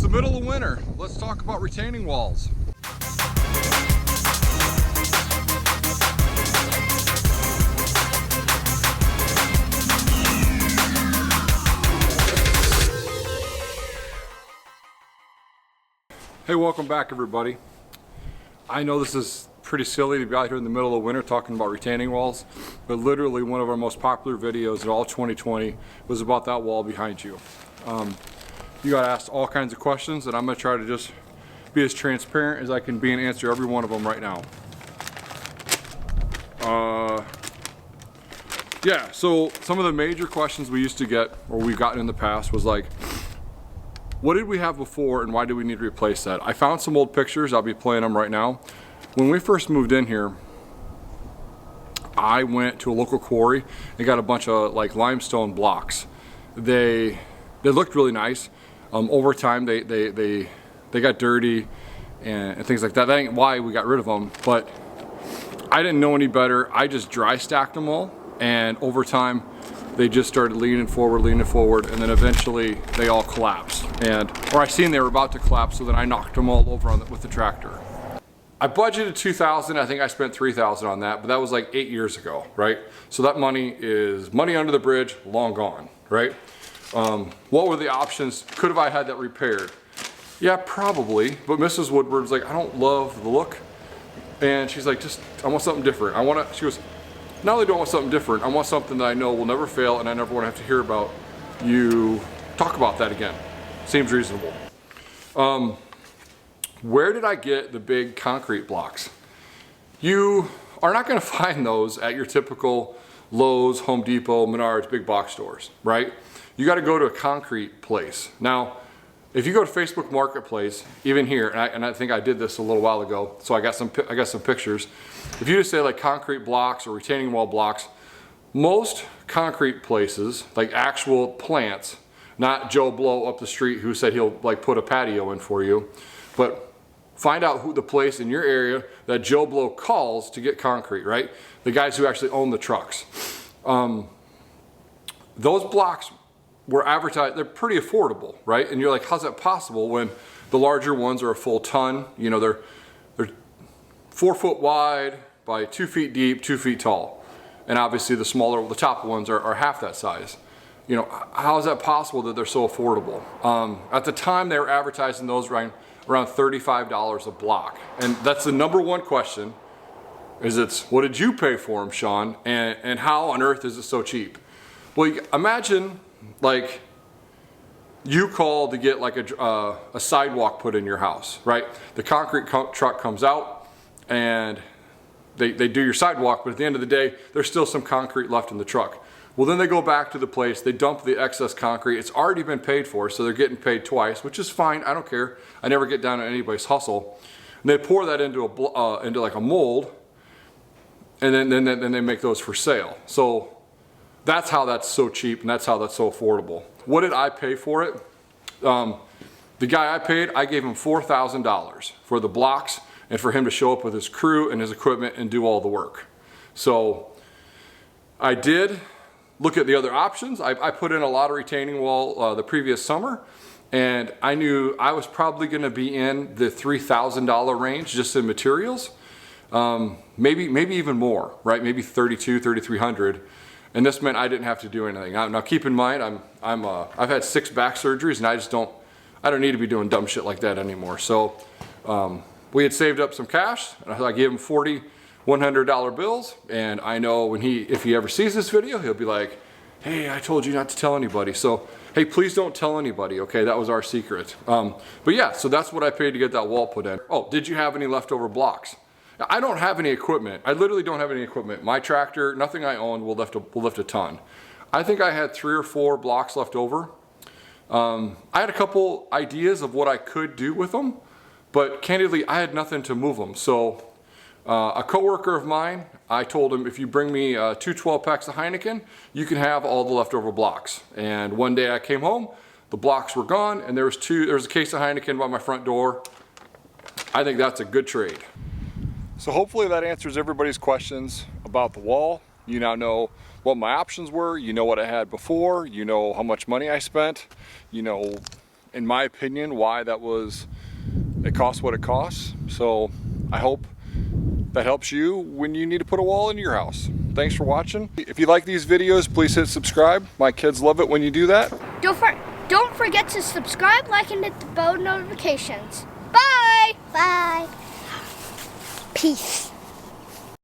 the middle of winter. Let's talk about retaining walls. Hey, welcome back everybody. I know this is pretty silly to be out here in the middle of winter talking about retaining walls, but literally one of our most popular videos in all 2020 was about that wall behind you. You got asked all kinds of questions, and I'm going to try to just be as transparent as I can be and answer every one of them right now. Yeah, so some of the major questions we used to get, or we've gotten in the past, was like, what did we have before and why do we need to replace that? I found some old pictures, I'll be playing them right now. When we first moved in here, I went to a local quarry and got a bunch of like limestone blocks. They looked really nice. Over time they got dirty and things like that. That ain't why we got rid of them, but I didn't know any better. I just dry stacked them all, and over time they just started leaning forward, and then eventually they all collapsed. Or I seen they were about to collapse, so then I knocked them all over with the tractor. I budgeted $2,000, I think I spent $3,000 on that, but that was like 8 years ago, right? So that money is money under the bridge, long gone, right? What were the options? Could have I had that repaired? Yeah, probably, but Mrs. Woodward's like, I don't love the look. And she's like, I want something different. She goes, not only do I want something different, I want something that I know will never fail and I never want to have to hear about you talk about that again. Seems reasonable. Where did I get the big concrete blocks? You are not going to find those at your typical Lowe's, Home Depot, Menards, big box stores, right? You got to go to a concrete place. Now, if you go to Facebook Marketplace, even here, and I think I did this a little while ago, so I got some pictures. If you just say like concrete blocks or retaining wall blocks, most concrete places, like actual plants, not Joe Blow up the street who said he'll like put a patio in for you, but find out who the place in your area that Joe Blow calls to get concrete, right? The guys who actually own the trucks. Those blocks were advertised, they're pretty affordable, right? And you're like, how's that possible when the larger ones are a full ton? You know, they're 4 foot wide by 2 feet deep, 2 feet tall. And obviously the smaller, the top ones are half that size. You know, how is that possible that they're so affordable? At the time they were advertising those around $35 a block. And that's the number one question, is what did you pay for them, Shawn? And how on earth is it so cheap? Well, imagine like you call to get like a sidewalk put in your house, right? The concrete truck comes out and they do your sidewalk, but at the end of the day, there's still some concrete left in the truck. Well, then they go back to the place, they dump the excess concrete. It's already been paid for, so they're getting paid twice, which is fine. I don't care. I never get down on anybody's hustle. And they pour that into like a mold, and then they make those for sale. So that's how that's so cheap, and that's how that's so affordable. What did I pay for it? The guy I paid, I gave him $4,000 for the blocks and for him to show up with his crew and his equipment and do all the work. So I did look at the other options. I put in a lot of retaining wall the previous summer, and I knew I was probably going to be in the $3,000 range just in materials, maybe even more, right? Maybe $3,200, $3,300, and this meant I didn't have to do anything. Now keep in mind, I've had 6 back surgeries, and I don't need to be doing dumb shit like that anymore. So we had saved up some cash, and I gave him 40 $100 bills, and I know if he ever sees this video, he'll be like, hey, I told you not to tell anybody. So hey, please don't tell anybody, okay? That was our secret. But yeah, so that's what I paid to get that wall put in. Oh, did you have any leftover blocks? I don't have any equipment. I literally don't have any equipment. My tractor, nothing I own will lift a ton. I think I had 3 or 4 blocks left over. I had a couple ideas of what I could do with them, but candidly, I had nothing to move them. So a coworker of mine, I told him, if you bring me 2 12-packs of Heineken, you can have all the leftover blocks. And one day I came home, the blocks were gone, and there was a case of Heineken by my front door. I think that's a good trade. So hopefully that answers everybody's questions about the wall. You now know what my options were, you know what I had before, you know how much money I spent, you know in my opinion, why it costs what it costs. So I hope that helps you when you need to put a wall into your house. Thanks for watching. If you like these videos, please hit subscribe. My kids love it when you do that. Don't forget to subscribe, like, and hit the bell notifications. Bye! Bye. Peace.